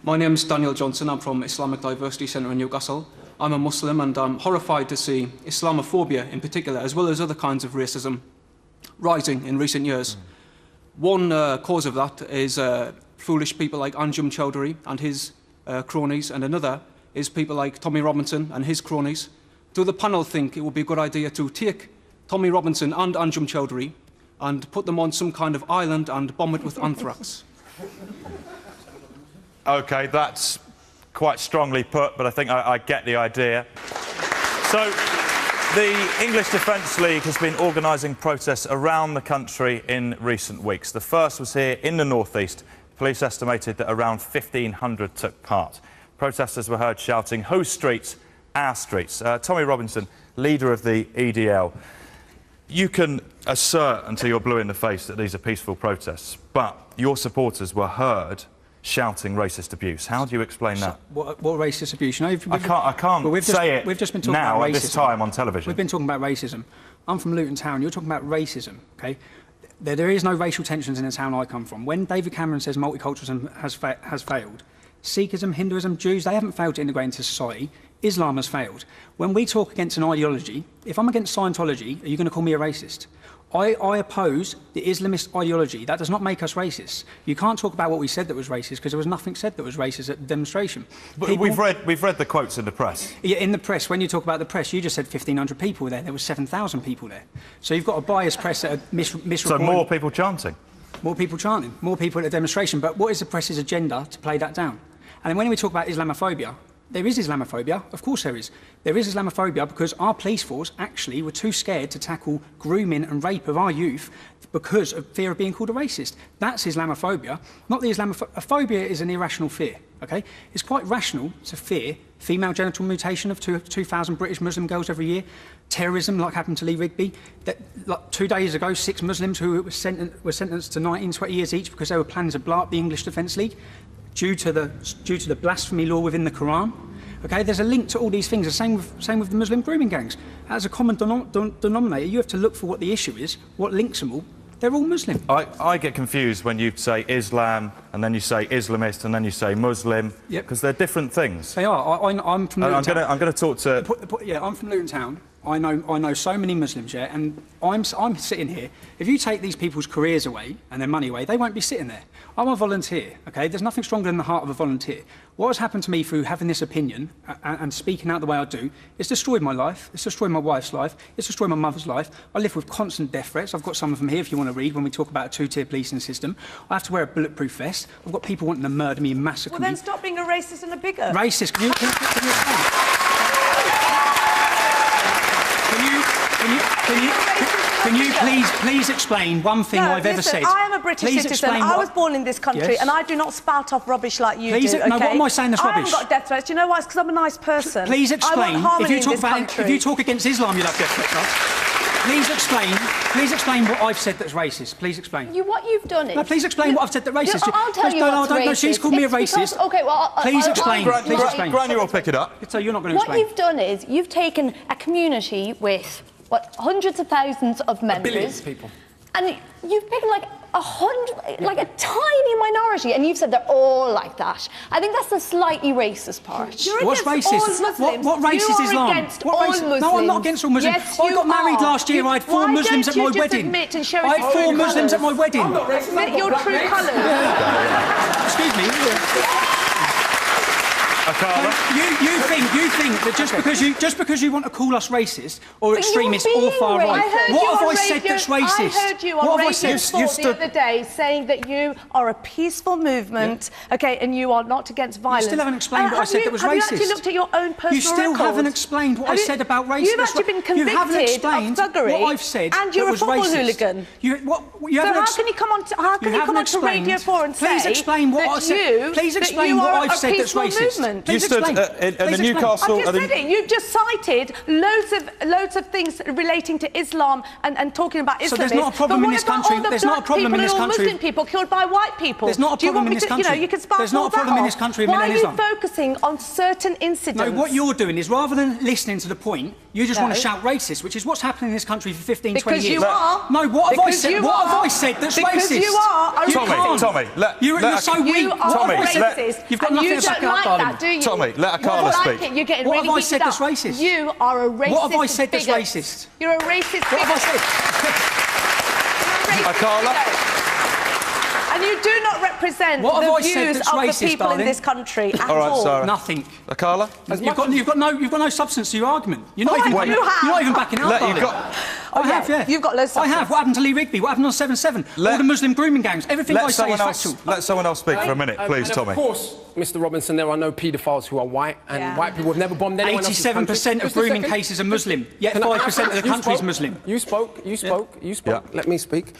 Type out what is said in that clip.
My name's Daniel Johnson. I'm from Islamic Diversity Centre in Newcastle. I'm a Muslim and I'm horrified to see Islamophobia in particular, as well as other kinds of racism, rising in recent years. One cause of that is foolish people like Anjum Chowdhury and his cronies, and another is people like Tommy Robinson and his cronies. Do the panel think it would be a good idea to take Tommy Robinson and Anjum Chowdhury and put them on some kind of island and bomb it with anthrax? OK, that's quite strongly put, but I think I get the idea. So, the English Defence League has been organising protests around the country in recent weeks. The first was here in the northeast. Police estimated that around 1,500 took part. Protesters were heard shouting, "Whose streets? Our streets." Tommy Robinson, leader of the EDL. You can assert until you're blue in the face that these are peaceful protests, but your supporters were heard shouting racist abuse. How do you explain that? What racist abuse? You know, I can't say it we've just been talking now about at this time on television. We've been talking about racism. I'm from Luton Town. You're talking about racism, OK? There is no racial tensions in the town I come from. When David Cameron says multiculturalism has failed, Sikhism, Hinduism, Jews, they haven't failed to integrate into society. Islam has failed. When we talk against an ideology, if I'm against Scientology, are you going to call me a racist? I oppose the Islamist ideology. That does not make us racist. You can't talk about what we said that was racist because there was nothing said that was racist at the demonstration. But we've read the quotes in the press. Yeah, in the press. When you talk about the press, you just said 1,500 people were there. There were 7,000 people there. So you've got a biased press that are misreporting. So more people chanting? More people chanting. More people at the demonstration. But what is the press's agenda to play that down? And then when we talk about Islamophobia, there is Islamophobia, of course there is. There is Islamophobia because our police force actually were too scared to tackle grooming and rape of our youth because of fear of being called a racist. That's Islamophobia, not the Islamophobia. Phobia is an irrational fear, OK? It's quite rational to fear female genital mutilation of 2,000 British Muslim girls every year, terrorism like happened to Lee Rigby. Like 2 days ago, 6 Muslims who were sentenced to 19, 20 years each because they were planning to blow up the English Defence League. Due to the blasphemy law within the Quran. OK, there's a link to all these things. The same with the Muslim grooming gangs. As a common denominator, you have to look for what the issue is, what links them all. They're all Muslim. I get confused when you say Islam, and then you say Islamist, and then you say Muslim, because they're different things. They are. I'm from Luton Town. I'm going to talk to... Yeah, I'm from Luton Town. I know so many Muslims, yeah, and I'm sitting here. If you take these people's careers away and their money away, they won't be sitting there. I'm a volunteer, OK? There's nothing stronger than the heart of a volunteer. What has happened to me through having this opinion and speaking out the way I do, it's destroyed my life, it's destroyed my wife's life, it's destroyed my mother's life. I live with constant death threats. I've got some of them here if you want to read when we talk about a two-tier policing system. I have to wear a bulletproof vest. I've got people wanting to murder me and massacre me. Well, then stop being a racist and a bigot. Racist. Can you please explain one thing I've ever said? I am a British citizen. I was born in this country, and I do not spout off rubbish like you do. Okay? No, what am I saying that's rubbish? I haven't got death threats. Do you know why? It's because I'm a nice person. Please explain. If you talk against Islam, you'll have death threats. Please explain what I've said that's racist. Please explain. What you've done is... No, please explain what I've said that's racist. I'll tell you what's racist. No, she's called me a racist. OK, well... Please explain. Please explain. Gran, you'll pick it up. So you're not going to explain. What you've done is you've taken a community with, hundreds of thousands of members... Billions of people. And you've picked like a tiny minority, and you've said they're all like that. I think that's the slightly racist part. What's racist? What race is Islam? Against all Muslims. No, I'm not against all Muslims. Yes, I got married last year. I had 4 Muslims at my wedding. I had 4 Muslims at my wedding. Admit your true colours. Excuse me. You think that just because you want to call us racist or extremist or far right, what have I said that's racist? I heard you on Radio 4 the other day saying that you are a peaceful movement, OK, and you are not against violence. You still haven't explained what I said that was racist. Have you actually looked at your own personal You still haven't explained what I said about racism. You've actually been convicted of thuggery, what I've said and you're a football hooligan. So how can you come on to Radio 4 and say Please explain what I said. Please explain what I've said that's racist. position. You stood in the Newcastle... I've just said it. You've just cited loads of things relating to Islam and talking about Islamists. So there's not a problem in this country. There's not a problem in this country. Muslim people killed by white people. There's not a problem in this country. You know, you can spark there's not a problem in this country of Why are you Islam. focusing on certain incidents? No, what you're doing is, rather than listening to the point, you just want to shout racist, which is what's happening in this country for 15, 20 years. Because you are. No, what have I said? What have I said that's racist? Because you are. Tommy, you're so weak. You are racist. You've got nothing to back up, like that, do you? Tommy, let Carla speak. You're getting what really have I said that's up. racist? You are a racist. What have I said that's bigot. racist? You're a racist. What have I said? Carla? And you do not represent the views of the people in this country at all. All right, Saira. Nothing. Carla? You've got no substance to your argument. You're not even backing up. I have, yeah. You've got loads of I have. What happened to Lee Rigby? What happened on 7/7? All the Muslim grooming gangs. Everything I say is factual. Let someone else speak for a minute, please, Tommy. Of course, Mr. Robinson, there are no paedophiles who are white, and white people have never bombed anyone else's country. 87% of grooming cases are Muslim, yet 5% of the country is Muslim. You spoke. Yeah. Let me speak.